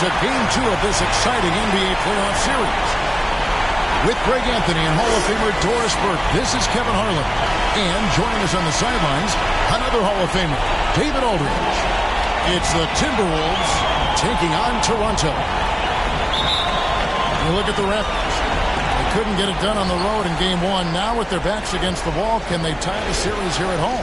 To Game 2 of this exciting NBA playoff series. With Greg Anthony and Hall of Famer Doris Burke, this is Kevin Harlan. And joining us on the sidelines, another Hall of Famer, David Aldridge. It's the Timberwolves taking on Toronto. You look at the Raptors. They couldn't get it done on the road in Game 1. Now with their backs against the wall, can they tie the series here at home?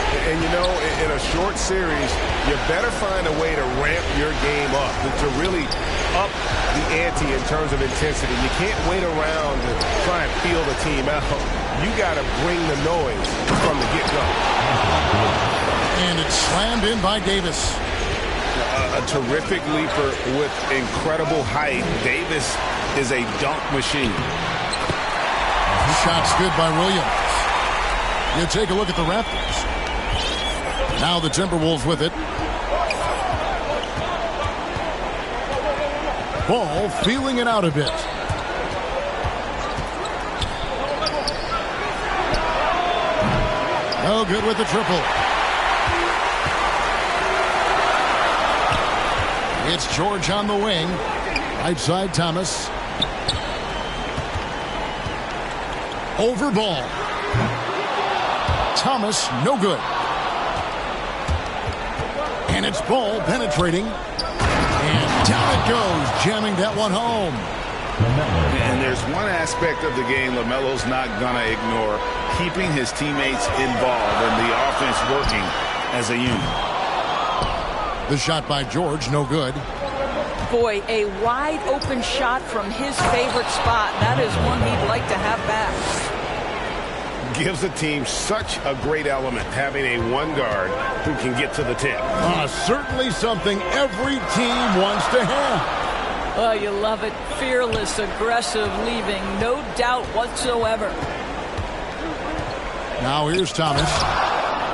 And, you know, in a short series, you better find a way to ramp your game up, to really up the ante in terms of intensity. You can't wait around to try and feel the team out. You got to bring the noise from the get-go. And it's slammed in by Davis. A terrific leaper with incredible height. Davis is a dunk machine. Shot's good by Williams. You take a look at the Raptors. Now the Timberwolves with it. Ball feeling it out a bit. No good with the triple. It's George on the wing. Right side, Thomas. Over ball. Thomas, no good. And it's Ball penetrating. And down it goes, jamming that one home. And there's one aspect of the game LaMelo's not going to ignore, keeping his teammates involved and the offense working as a unit. The shot by George, no good. Boy, a wide open shot from his favorite spot. That is one he'd like to have back. Gives the team such a great element, having a one guard who can get to the tip. Certainly something every team wants to have. Oh, you love it. Fearless, aggressive, leaving no doubt whatsoever. Now here's Thomas.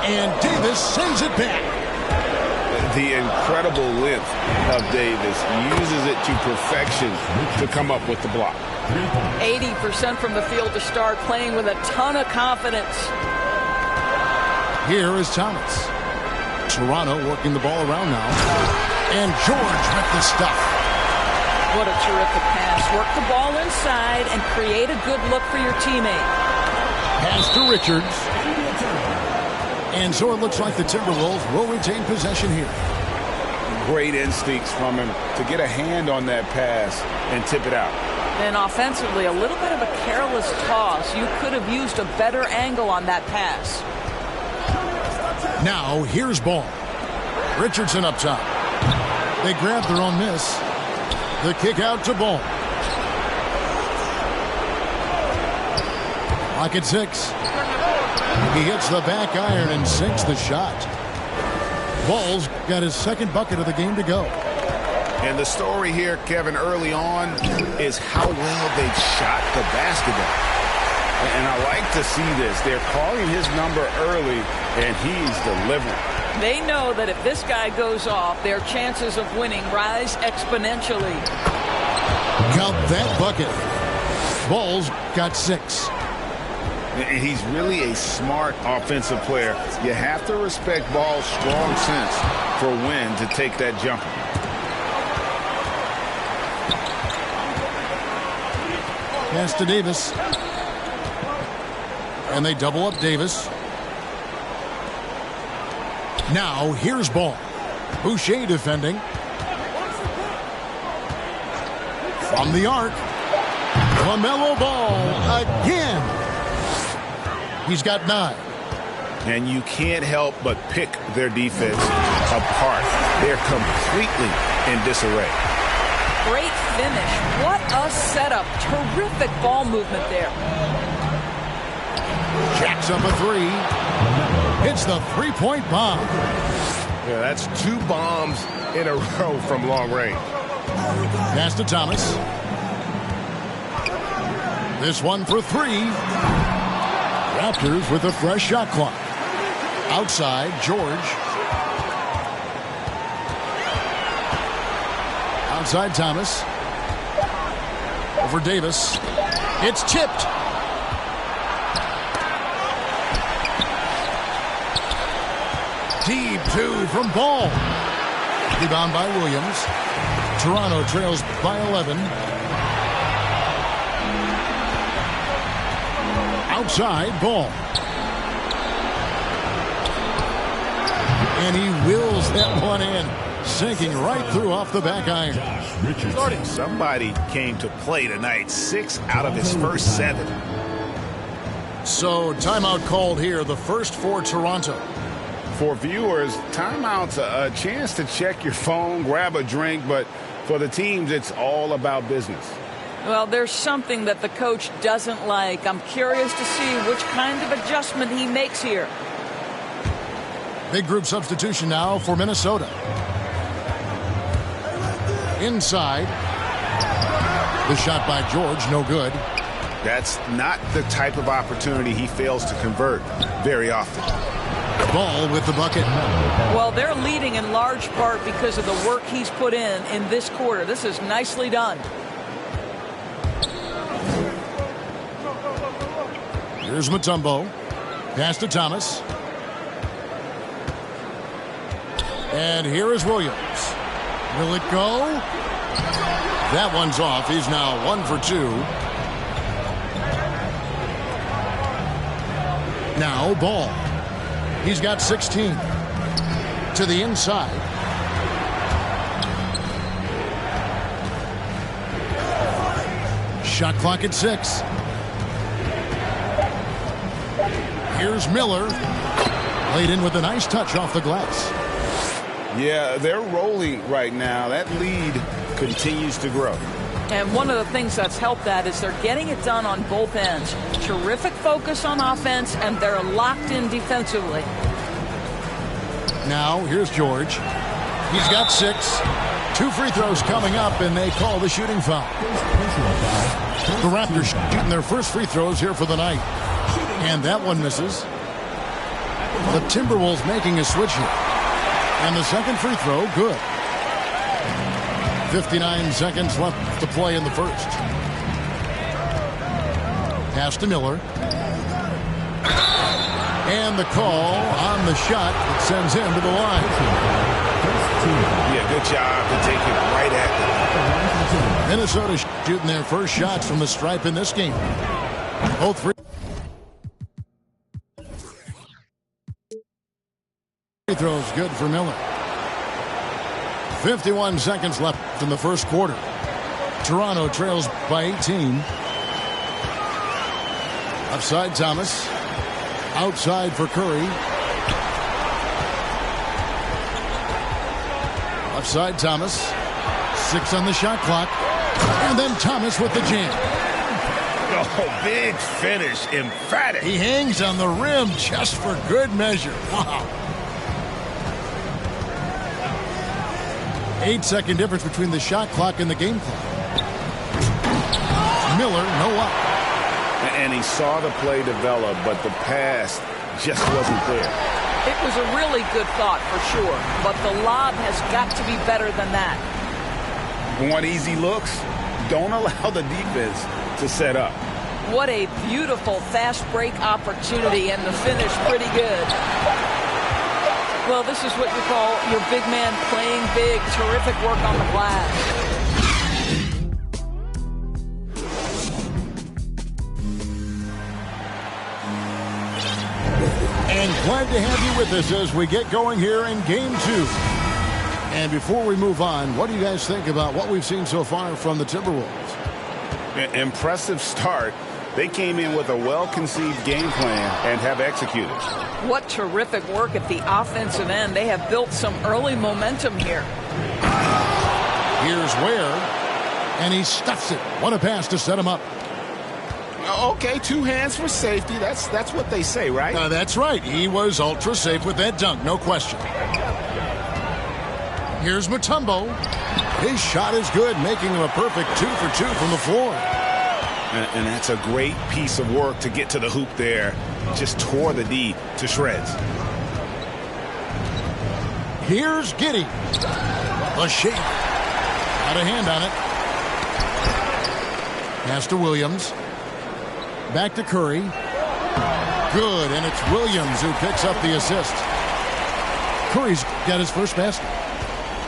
And Davis sends it back. The incredible length of Davis uses it to perfection to come up with the block. 80% from the field to start, playing with a ton of confidence. Here is Thomas. Toronto working the ball around now. And George with the stuff. What a terrific pass. Work the ball inside and create a good look for your teammate. Pass to Richards. And so it looks like the Timberwolves will retain possession here. Great instincts from him to get a hand on that pass and tip it out. And offensively, a little bit of a careless toss. You could have used a better angle on that pass. Now here's Ball. Richardson up top. They grab their own miss. The kick out to Ball. Clock at 6. He hits the back iron and sinks the shot. Ball's got his second bucket of the game to go. And the story here, Kevin, early on is how well they've shot the basketball. And I like to see this. They're calling his number early, and he's delivering. They know that if this guy goes off, their chances of winning rise exponentially. Count that bucket. Ball's got 6. And he's really a smart offensive player. You have to respect Ball's strong sense for when to take that jumper. Pass to Davis. And they double up Davis. Now here's Ball. Boucher defending. From the arc. LaMelo Ball again. He's got 9. And you can't help but pick their defense apart. They're completely in disarray. Great finish. What a setup. Terrific ball movement there. Jacks up a 3. Hits the three-point bomb. Yeah, that's 2 bombs in a row from long range. Pass to Thomas. This one for 3. Raptors with a fresh shot clock. Outside, George. Outside, Thomas. Over Davis. It's tipped. Deep 2 from Ball. Rebound by Williams. Toronto trails by 11. Outside, Ball. And he wills that one in, sinking right through off the back iron. Somebody came to play tonight. 6 out of his first 7. So timeout called here, the first for Toronto. For viewers, timeout's a chance to check your phone, grab a drink, but for the teams, it's all about business. Well, there's something that the coach doesn't like. I'm curious to see which kind of adjustment he makes here. Big group substitution now for Minnesota. Inside. The shot by George, no good. That's not the type of opportunity he fails to convert very often. Ball with the bucket. Well, they're leading in large part because of the work he's put in this quarter. This is nicely done. Here's Mutombo. Pass to Thomas. And here is Williams. Will it go? That one's off. He's now 1 for 2. Now Ball. He's got 16. To the inside. Shot clock at 6. Here's Miller. Laid in with a nice touch off the glass. Yeah, they're rolling right now. That lead continues to grow. And one of the things that's helped that is they're getting it done on both ends. Terrific focus on offense, and they're locked in defensively. Now, here's George. He's got 6. 2 free throws coming up, and they call the shooting foul. The Raptors shooting their first free throws here for the night. And that one misses. The Timberwolves making a switch here. And the second free throw, good. 59 seconds left to play in the first. Pass to Miller. And the call on the shot that sends him to the line. Yeah, good job to take it right at them. Minnesota shooting their first shots from the stripe in this game. Both free throws good for Miller. 51 seconds left in the first quarter. Toronto trails by 18. Outside Thomas. Outside for Curry. Outside Thomas. 6 on the shot clock. And then Thomas with the jam. Oh, big finish. Emphatic. He hangs on the rim just for good measure. Wow. 8-second difference between the shot clock and the game clock. Miller, no up. And he saw the play develop, but the pass just wasn't there. It was a really good thought for sure, but the lob has got to be better than that. Want easy looks? Don't allow the defense to set up. What a beautiful fast break opportunity, and the finish pretty good. Well, this is what you call your big man playing big. Terrific work on the glass. And glad to have you with us as we get going here in Game 2. And before we move on, what do you guys think about what we've seen so far from the Timberwolves? Impressive start. They came in with a well-conceived game plan and have executed. What terrific work at the offensive end. They have built some early momentum here. Here's Ware, and he stuffs it. What a pass to set him up. Okay, 2 hands for safety. That's what they say, right? That's right. He was ultra safe with that dunk, no question. Here's Mutombo. His shot is good, making him a perfect 2 for 2 from the floor. And that's a great piece of work to get to the hoop there. Just tore the D to shreds. Here's Giddey. A shake. Got a hand on it. Pass to Williams. Back to Curry. Good, and it's Williams who picks up the assist. Curry's got his first basket.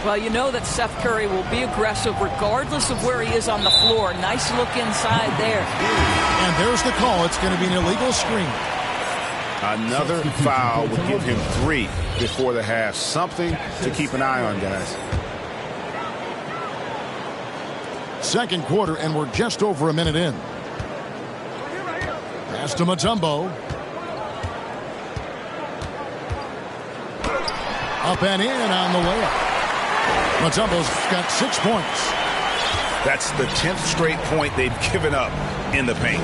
Well, you know that Seth Curry will be aggressive regardless of where he is on the floor. Nice look inside there. And there's the call. It's going to be an illegal screen. Another foul would give him 3 before the half. Something to keep an eye on, guys. Second quarter, and we're just over a minute in. Pass to Mutombo. Up and in on the layup. Mutombo's got 6 points. That's the 10th straight point they've given up in the paint.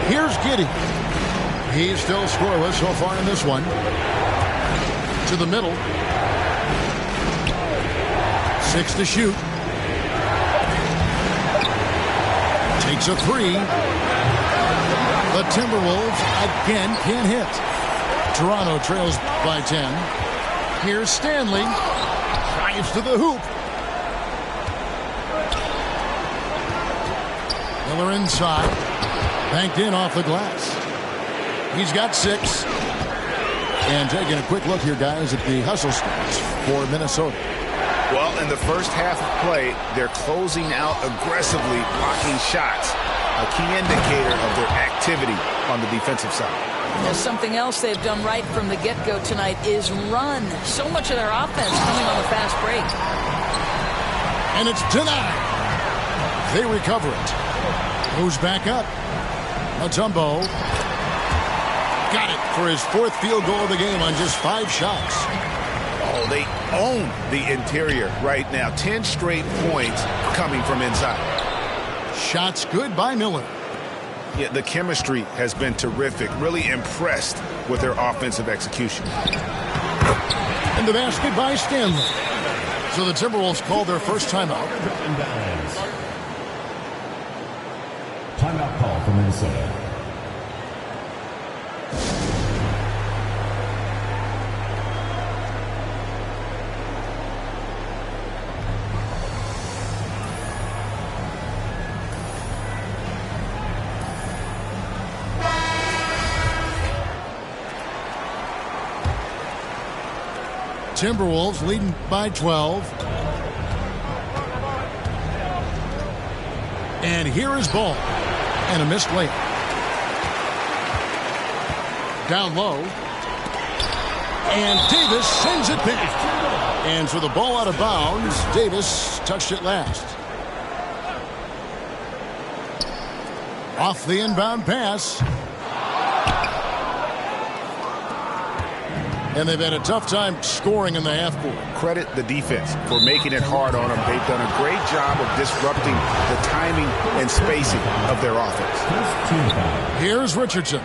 Here's Giddey. He's still scoreless so far in this one. To the middle. 6 to shoot. Takes a 3. The Timberwolves again can't hit. Toronto trails by 10. Here's Stanley. Drives to the hoop. Miller inside. Banked in off the glass. He's got 6. And taking a quick look here, guys, at the hustle stats for Minnesota. Well, in the first half of play, they're closing out aggressively, blocking shots. A key indicator of their activity on the defensive side. There's something else they've done right from the get-go tonight is run. So much of their offense coming on the fast break. And it's denied. They recover it. Moves back up. Mutombo. Got it. for his 4th field goal of the game on just 5 shots. Oh, they own the interior right now. 10 straight points coming from inside. Shots good by Miller. Yeah, the chemistry has been terrific. Really impressed with their offensive execution. And the basket by Stanley. So the Timberwolves called their first timeout. Timeout call for Minnesota. Timberwolves leading by 12. And here is Ball. And a missed layup. Down low. And Davis sends it back. And so the ball out of bounds. Davis touched it last. Off the inbound pass. And they've had a tough time scoring in the half court. Credit the defense for making it hard on them. They've done a great job of disrupting the timing and spacing of their offense. Here's Richardson.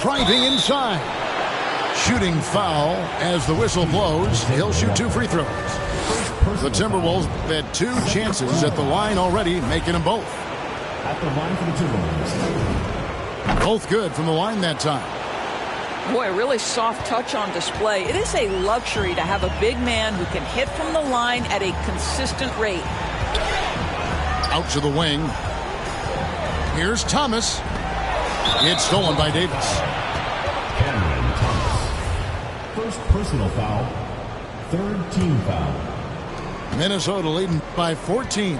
Driving inside. Shooting foul as the whistle blows. He'll shoot 2 free throws. The Timberwolves have had 2 chances at the line already, making them both. At the line for the Timberwolves. Both good from the line that time. Boy, really soft touch on display. It is a luxury to have a big man who can hit from the line at a consistent rate. Out to the wing. Here's Thomas. It's stolen by Davis. Cameron Thomas. First personal foul. 3rd team foul. Minnesota leading by 14.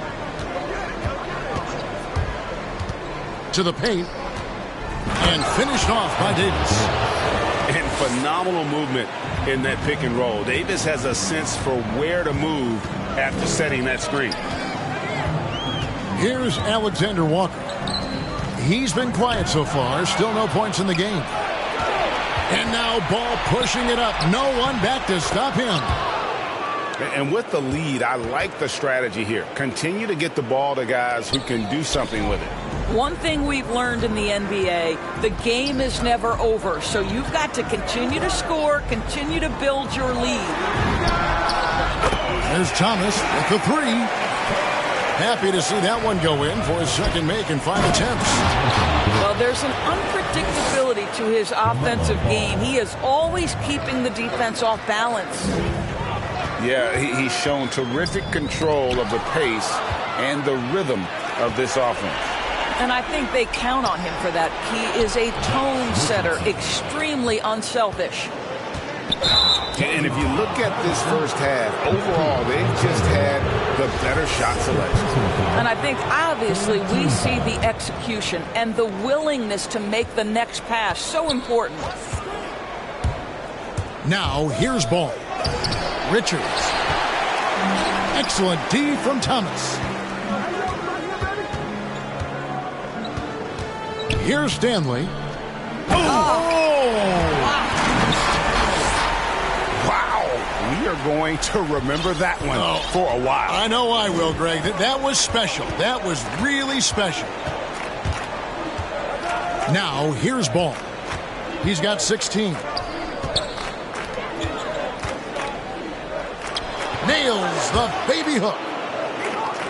To the paint. And finished off by Davis. And phenomenal movement in that pick and roll. Davis has a sense for where to move after setting that screen. Here's Alexander Walker. He's been quiet so far. Still no points in the game. And now Ball pushing it up. No one back to stop him. And with the lead, I like the strategy here. Continue to get the ball to guys who can do something with it. One thing we've learned in the NBA, the game is never over. So you've got to continue to score, continue to build your lead. There's Thomas with the 3. Happy to see that one go in for his second make in 5 attempts. Well, there's an unpredictability to his offensive game. He is always keeping the defense off balance. Yeah, he's shown terrific control of the pace and the rhythm of this offense. And I think they count on him for that. He is a tone setter, extremely unselfish. And if you look at this first half, overall, they've just had the better shot selection. And I think, obviously, we see the execution and the willingness to make the next pass so important. Now, here's Ball. Richards. Excellent D from Thomas. Here's Stanley. Wow. We are going to remember that one for a while. I know I will, Greg. That was special. That was really special. Now, here's Ball. He's got 16. Nails the baby hook.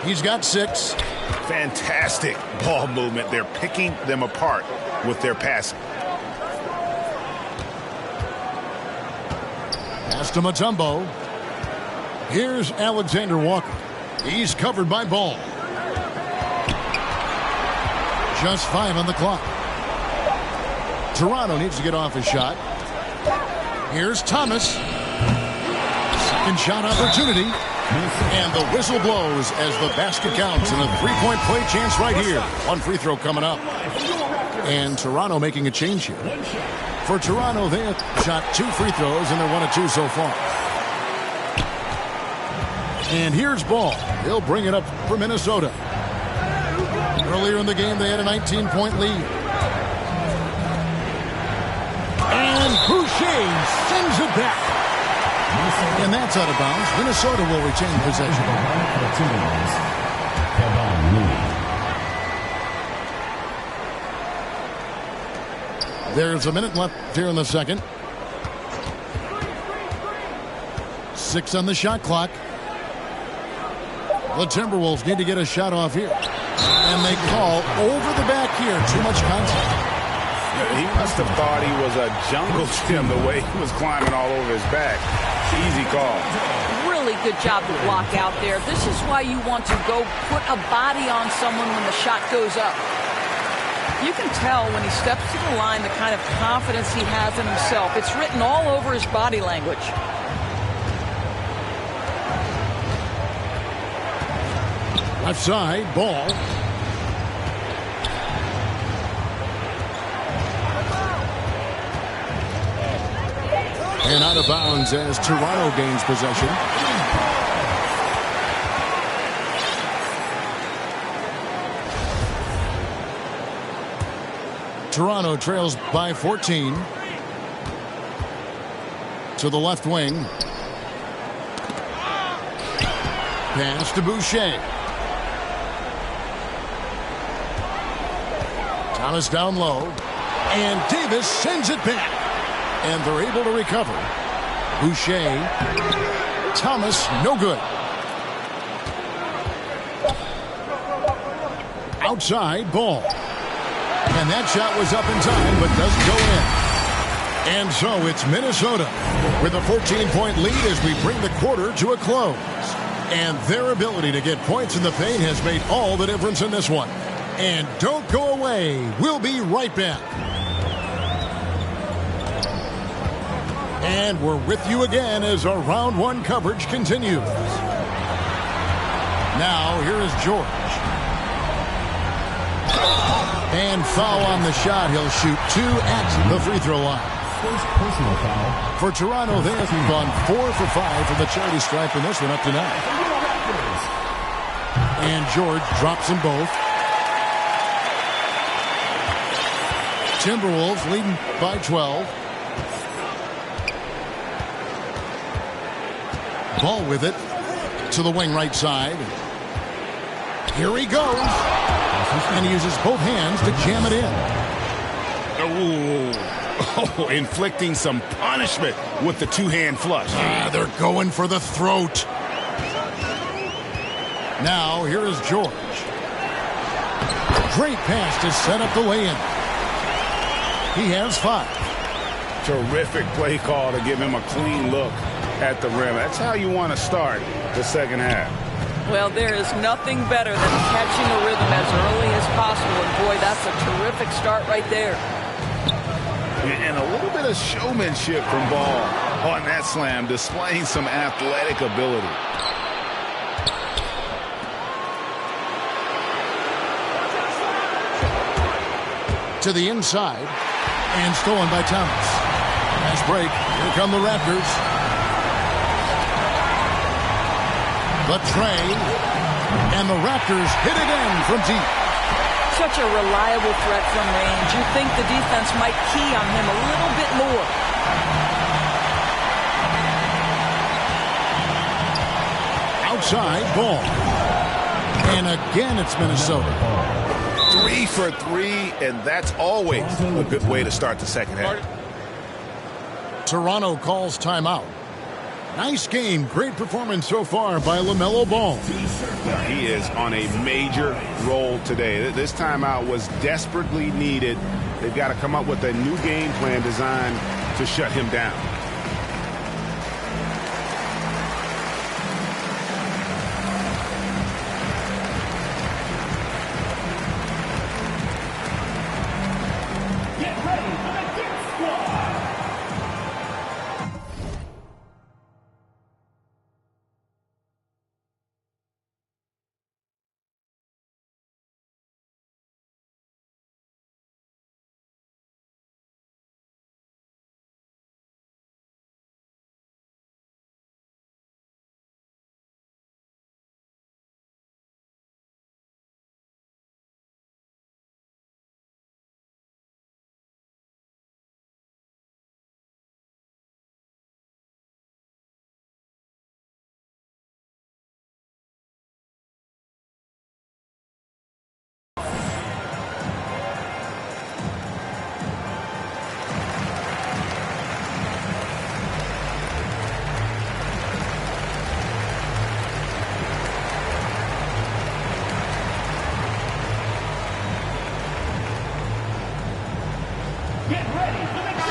He's got 6. Fantastic ball movement. They're picking them apart with their passing. Pass to Mutombo. Here's Alexander Walker. He's covered by Ball. Just 5 on the clock. Toronto needs to get off his shot. Here's Thomas. Second shot opportunity. And the whistle blows as the basket counts and a 3-point play chance right here. One free throw coming up. And Toronto making a change here. For Toronto, they have shot 2 free throws and they're 1 of 2 so far. And here's Ball. He'll bring it up for Minnesota. Earlier in the game, they had a 19-point lead. And Boucher sends it back. And that's out of bounds. Minnesota will retain possession. There's a minute left here in the second. 6 on the shot clock. The Timberwolves need to get a shot off here. And they call over the back here. Too much contact. He must have thought he was a jungle gym the way he was climbing all over his back. Easy call. Really good job to block out there. This is why you want to go put a body on someone when the shot goes up. You can tell when he steps to the line the kind of confidence he has in himself. It's written all over his body language. Left side, Ball. And out of bounds as Toronto gains possession. Toronto trails by 14. To the left wing. Pass to Boucher. Thomas down low. And Davis sends it back. And they're able to recover. Boucher. Thomas, no good. Outside, Ball. And that shot was up in time, but doesn't go in. And so it's Minnesota with a 14-point lead as we bring the quarter to a close. And their ability to get points in the paint has made all the difference in this one. And don't go away. We'll be right back. And we're with you again as our round one coverage continues. Now, here is George. And foul on the shot. He'll shoot 2 at the free throw line. First personal foul. For Toronto, they have gone 4 for 5 from the charity stripe in this one up to now. And George drops them both. Timberwolves leading by 12. Ball with it to the wing right side. Here he goes. And he uses both hands to jam it in. Oh, inflicting some punishment with the two-hand flush. They're going for the throat. Now, here is George. Great pass to set up the lay-in. He has 5. Terrific play call to give him a clean look at the rim. That's how you want to start the second half. Well, there is nothing better than catching a rhythm as early as possible. And, boy, that's a terrific start right there. And a little bit of showmanship from Ball on that slam, displaying some athletic ability. To the inside. And stolen by Thomas. Nice break. Here come the Raptors. The tray. And the Raptors hit again from deep. Such a reliable threat from range. You think the defense might key on him a little bit more. Outside, Ball. And again, it's Minnesota. 3 for 3, and that's always a good way to start the second half. Toronto calls timeout. Nice game. Great performance so far by LaMelo Ball. He is on a major role today. This timeout was desperately needed. They've got to come up with a new game plan designed to shut him down.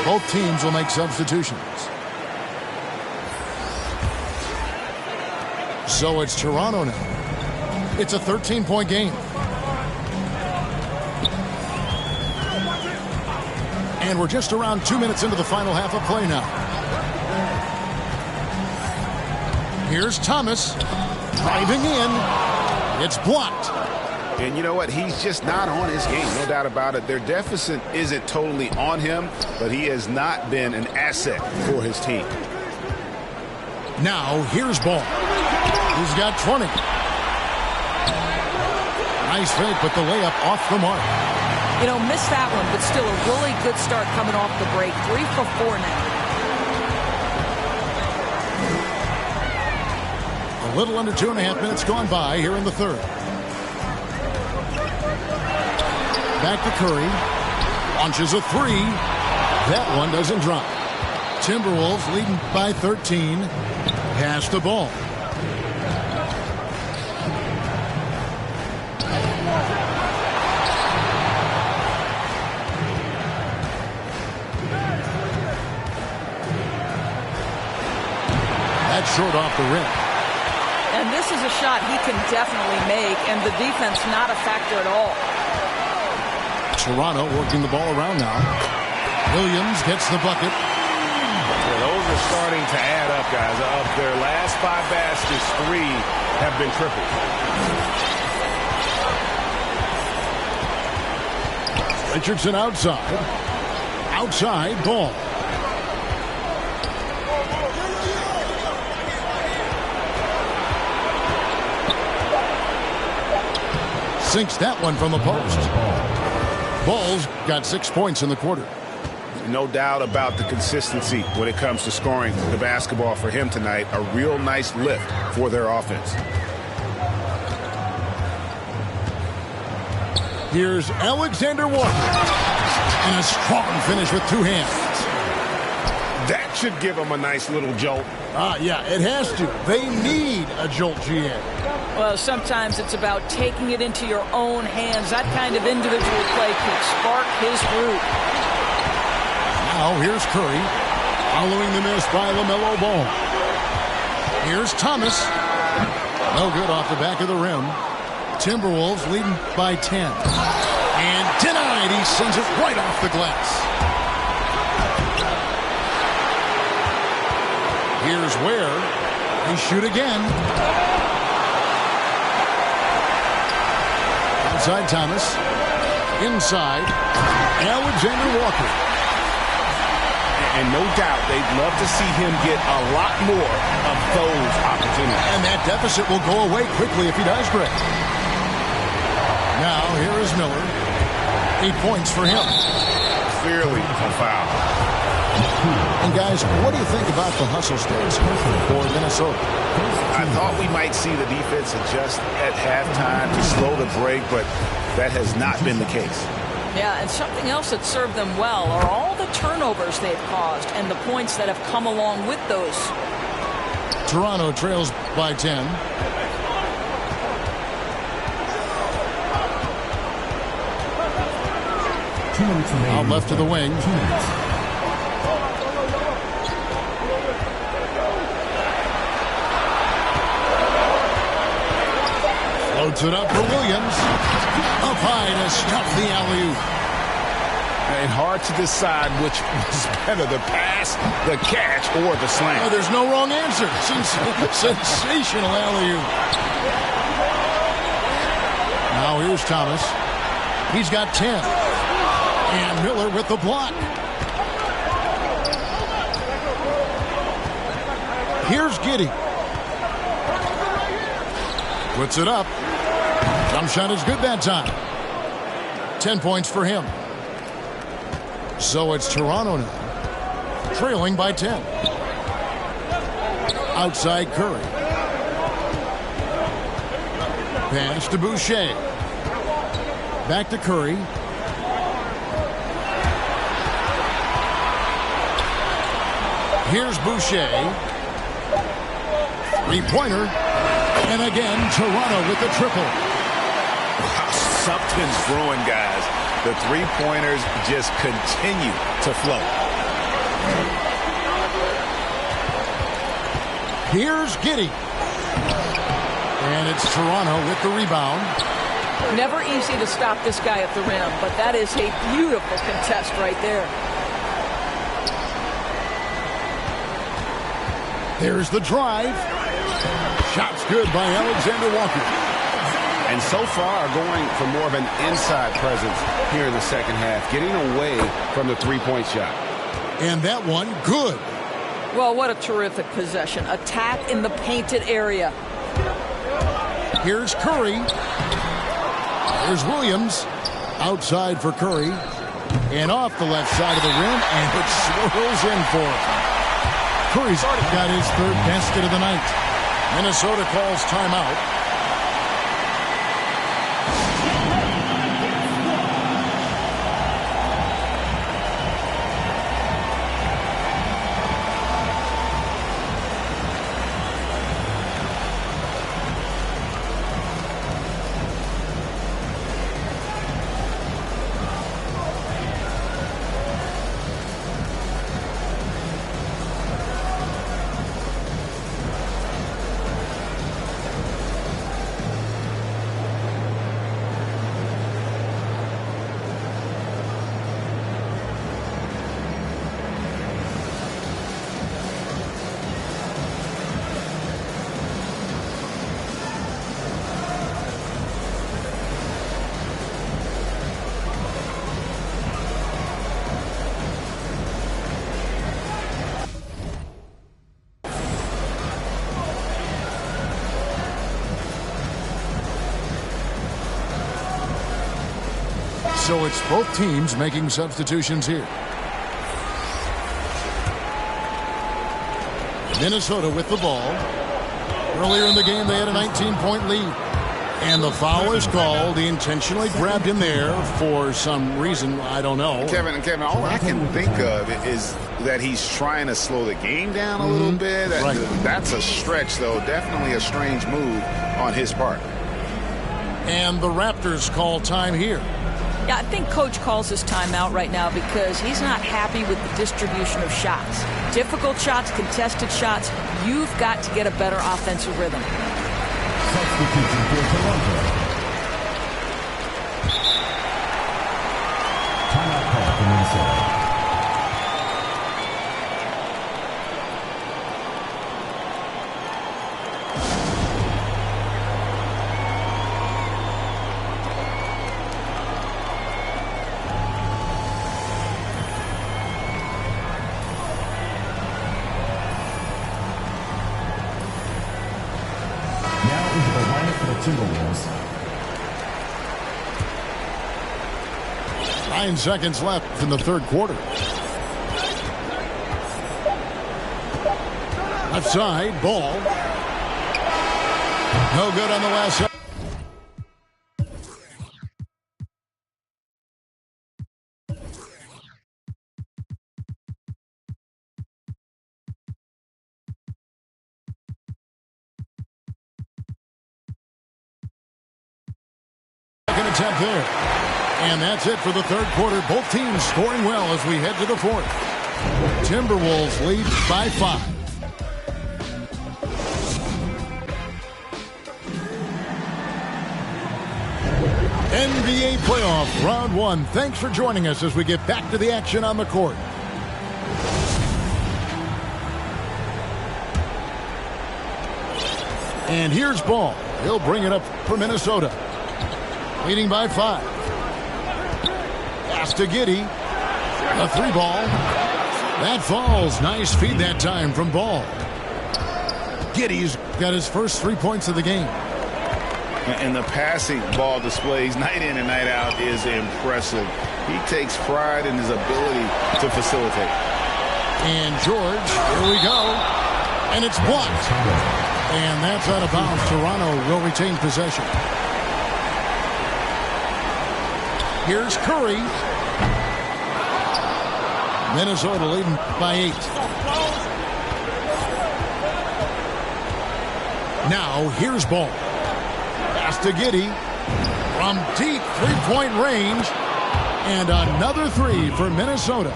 Both teams will make substitutions. So it's Toronto now. It's a 13-point game. And we're just around 2 minutes into the final half of play now. Here's Thomas driving in. It's blocked. And you know what? He's just not on his game. No doubt about it. Their deficit isn't totally on him, but he has not been an asset for his team. Now, here's Ball. He's got 20. Nice fake, but the layup off the mark. You know, missed that one, but still a really good start coming off the break. 3 for 4 now. A little under 2.5 minutes gone by here in the third. Back to Curry. Launches a three. That one doesn't drop. Timberwolves leading by 13. Pass the ball. That's short off the rim. And this is a shot he can definitely make, and the defense not a factor at all. Toronto working the ball around now. Williams gets the bucket. Yeah, those are starting to add up, guys. Of their last 5 baskets, 3 have been tripled. Richardson outside. Outside Ball. Sinks that one from the post. Ball's got 6 points in the quarter. No doubt about the consistency when it comes to scoring the basketball for him tonight. A real nice lift for their offense. Here's Alexander Walker. And a strong finish with 2 hands. That should give them a nice little jolt. Yeah, it has to. They need a jolt, GA. Well, sometimes it's about taking it into your own hands. That kind of individual play can spark his group. Now here's Curry, following the miss by LaMelo Ball. Here's Thomas. No good off the back of the rim. Timberwolves leading by 10. And denied. He sends it right off the glass. Here's Ware. They shoot again. Outside Thomas. Inside Alexander Walker. And no doubt they'd love to see him get a lot more of those opportunities. And that deficit will go away quickly if he does, Greg. Now here is Miller. 8 points for him. Clearly a foul. And guys, what do you think about the hustle stance for Minnesota? I thought we might see the defense adjust at halftime to slow the break, but that has not been the case. Yeah, and something else that served them well are all the turnovers they've caused and the points that have come along with those. Toronto trails by 10. Out left to the wing. Floats it up for Williams. Up high to stuff the alley-oop. And hard to decide which was better, the pass, the catch, or the slam. Oh, there's no wrong answer. Sensational alley-oop. Now here's Thomas. He's got 10. And Miller with the block. Here's Giddey. Puts it up. Jump shot is good that time. 10 points for him. So it's Toronto now, trailing by 10. Outside Curry. Pass to Boucher. Back to Curry. Here's Boucher. Three-pointer. And again, Toronto with the triple. Wow, something's brewing, guys. The three-pointers just continue to flow. Here's Giddey. And it's Toronto with the rebound. Never easy to stop this guy at the rim, but that is a beautiful contest right there. There's the drive. Shot's good by Alexander Walker. And so far, going for more of an inside presence here in the second half, getting away from the three-point shot. And that one, good. Well, what a terrific possession. Attack in the painted area. Here's Curry. There's Williams. Outside for Curry. And off the left side of the rim, and it swirls in for him. Curry's got his third basket of the night. Minnesota calls timeout. So it's both teams making substitutions here. Minnesota with the ball. Earlier in the game, they had a 19-point lead. And the foul is called. He intentionally grabbed him there for some reason. I don't know. Kevin, all I can think of is that he's trying to slow the game down a little bit. Right. That's a stretch, though. Definitely a strange move on his part. And the Raptors call time here. Yeah, I think Coach calls his timeout right now because he's not happy with the distribution of shots. Difficult shots, contested shots. You've got to get a better offensive rhythm. Substitution for Toronto. Timeout call for Minnesota. Timberwolves. 9 seconds left in the third quarter. Left side, ball. No good on the last shot. Attempt there. And that's it for the third quarter. Both teams scoring well as we head to the fourth. Timberwolves lead by 5. NBA playoff round 1. Thanks for joining us as we get back to the action on the court. And here's Ball. He'll bring it up for Minnesota. Leading by 5. Pass to Giddey. A 3-ball. That falls. Nice feed that time from Ball. Giddey's got his first 3 points of the game. And the passing Ball displays night in and night out is impressive. He takes pride in his ability to facilitate. And George, here we go. And it's blocked. And that's out of bounds. Toronto will retain possession. Here's Curry. Minnesota leading by 8. Now here's Ball. Pass to Giddey. From deep three-point range. And another 3 for Minnesota.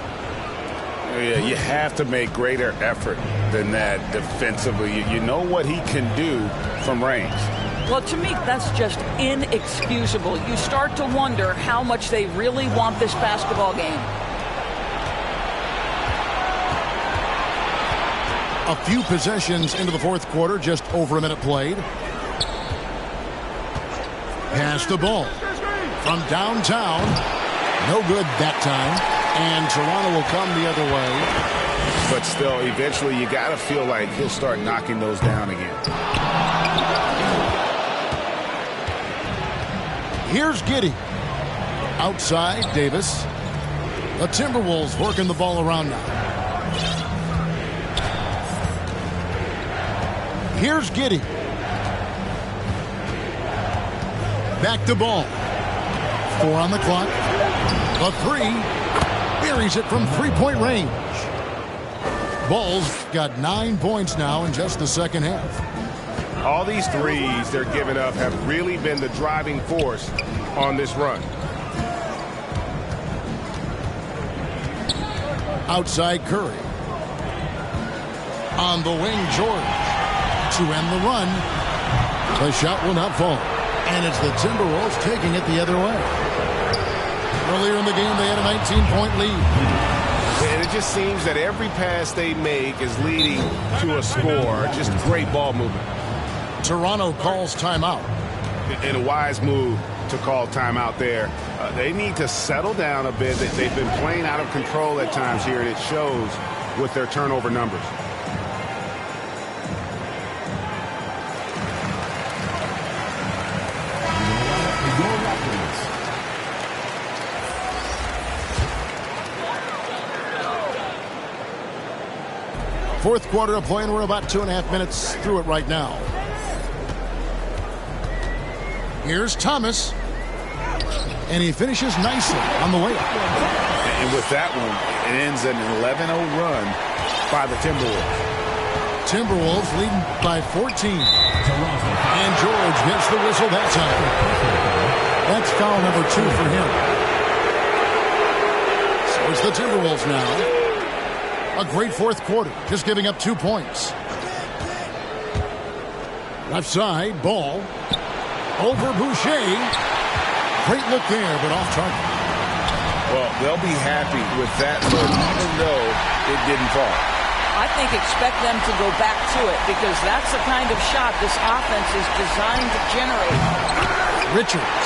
Yeah, you have to make greater effort than that defensively. You know what he can do from range. Well, to me, that's just inexcusable. You start to wonder how much they really want this basketball game. A few possessions into the fourth quarter, just over a minute played. Pass the ball from downtown. No good that time. And Toronto will come the other way. But still, eventually you got to feel like he'll start knocking those down again. Here's Giddey. Outside, Davis. The Timberwolves working the ball around now. Here's Giddey. Back to ball. 4 on the clock. The 3. Buries it from three-point range. Ball's got 9 points now in just the second half. All these threes they're giving up have really been the driving force on this run. Outside Curry. On the wing, George. To end the run. The shot will not fall. And it's the Timberwolves taking it the other way. Earlier in the game, they had a 19-point lead. And it just seems that every pass they make is leading to a score. Just great ball movement. Toronto calls timeout. And a wise move to call timeout there. They need to settle down a bit. They've been playing out of control at times here, and it shows with their turnover numbers. Fourth quarter of play, and we're about 2.5 minutes through it right now. Here's Thomas. And he finishes nicely on the way up. And with that one, it ends an 11-0 run by the Timberwolves. Timberwolves leading by 14. And George gets the whistle that time. That's foul number 2 for him. So it's the Timberwolves now. A great fourth quarter, just giving up 2 points. Left side, ball. Over Boucher. Great look there, but off target. Well, they'll be happy with that look, even though it didn't fall. I think expect them to go back to it because that's the kind of shot this offense is designed to generate. Richards.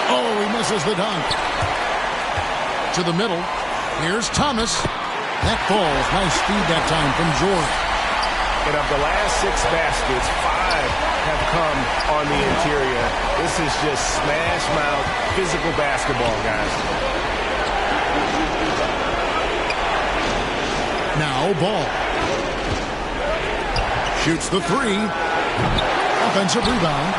Oh, he misses the dunk. To the middle. Here's Thomas. That falls. Nice speed that time from George. And of the last 6 baskets, 5 have come on the interior. This is just smash mouth physical basketball, guys. Now ball. Shoots the 3. Offensive rebound.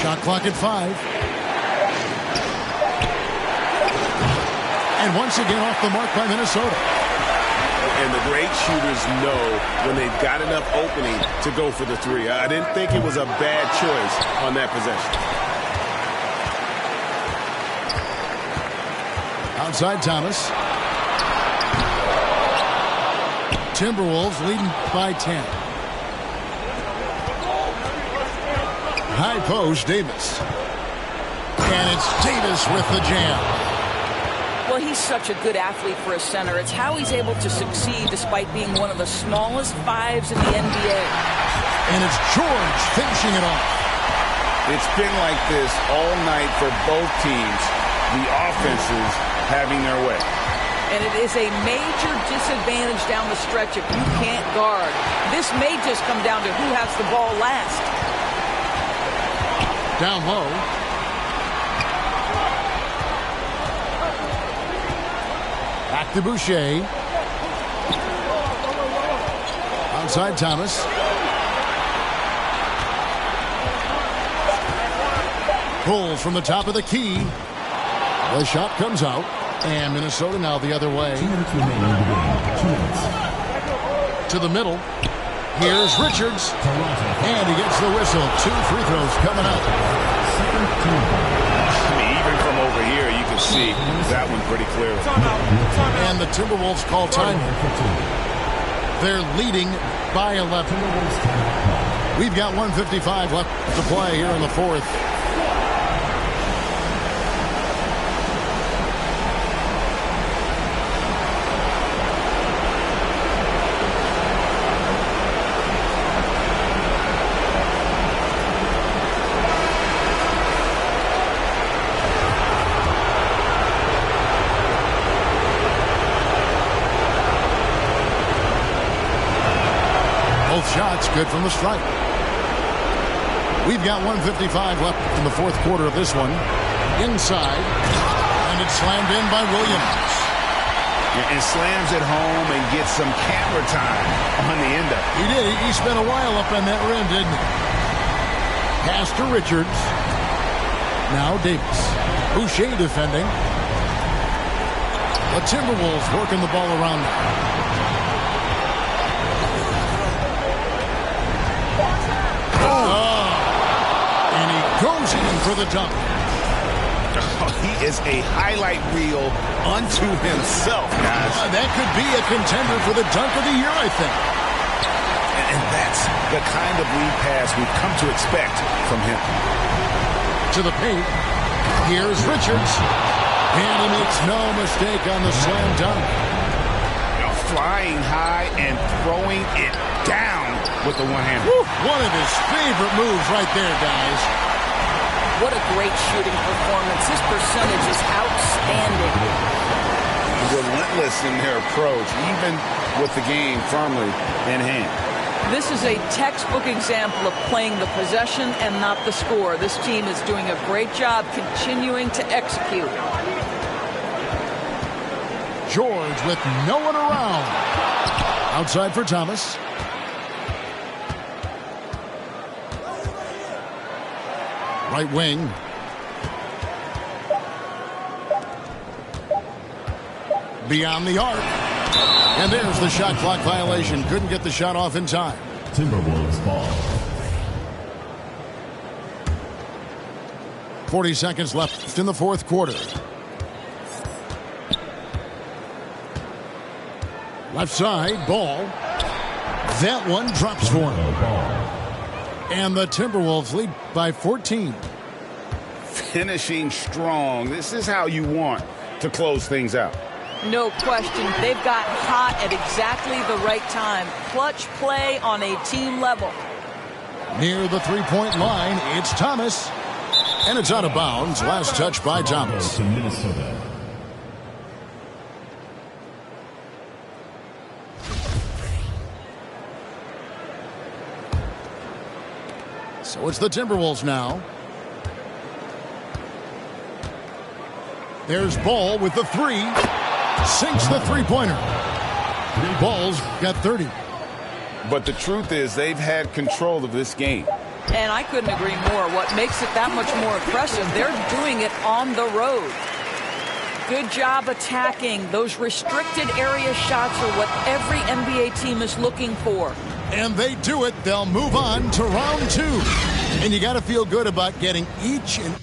Shot clock at 5. And once again off the mark by Minnesota. And the great shooters know when they've got enough opening to go for the 3. I didn't think it was a bad choice on that possession. Outside Thomas. Timberwolves leading by 10. High post, Davis. And it's Davis with the jam. Well, he's such a good athlete for a center. It's how he's able to succeed despite being one of the smallest 5s in the NBA. And it's George finishing it off. It's been like this all night for both teams. The offenses having their way. And it is a major disadvantage down the stretch if you can't guard. This may just come down to who has the ball last. Down low. Back to Boucher. Outside Thomas. Pulls from the top of the key. The shot comes out. And Minnesota now the other way. 2 minutes remaining in the game. 2 minutes. To the middle. Here's Richards. And he gets the whistle. 2 free throws coming up. Even from over here, you can see that one pretty clearly. And the Timberwolves call time. They're leading by 11. We've got 1:55 left to play here in the fourth. Shots good from the stripe. We've got 1:55 left in the fourth quarter of this one. Inside, and it's slammed in by Williams. And slams it home and gets some camera time on the end of it. He did. He spent a while up on that rim, didn't he? Pass to Richards. Now Davis. Boucher defending. The Timberwolves working the ball around. Goes in for the dunk. Oh, he is a highlight reel unto himself, guys. That could be a contender for the dunk of the year, I think. And that's the kind of lead pass we've come to expect from him. To the paint. Here's Richards. And he makes no mistake on the slam dunk. Flying high and throwing it down with the one-hander. One of his favorite moves right there, guys. What a great shooting performance. His percentage is outstanding. Relentless in their approach, even with the game firmly in hand. This is a textbook example of playing the possession and not the score. This team is doing a great job continuing to execute. George with no one around. Outside for Thomas. Right wing. Beyond the arc. And there's the shot clock violation. Couldn't get the shot off in time. Timberwolves ball. 40 seconds left in the fourth quarter. Left side, Ball. That one drops for him. And the Timberwolves lead by 14. Finishing strong. This is how you want to close things out. No question. They've gotten hot at exactly the right time. Clutch play on a team level. Near the three-point line, it's Thomas. And it's out of bounds. Last touch by Thomas. To Minnesota. So it's the Timberwolves now. There's Ball with the three. Sinks the three-pointer. Ball's got 30. But the truth is they've had control of this game. And I couldn't agree more. What makes it that much more impressive, they're doing it on the road. Good job attacking. Those restricted area shots are what every NBA team is looking for. And they do it. They'll move on to round two. And you got to feel good about getting each and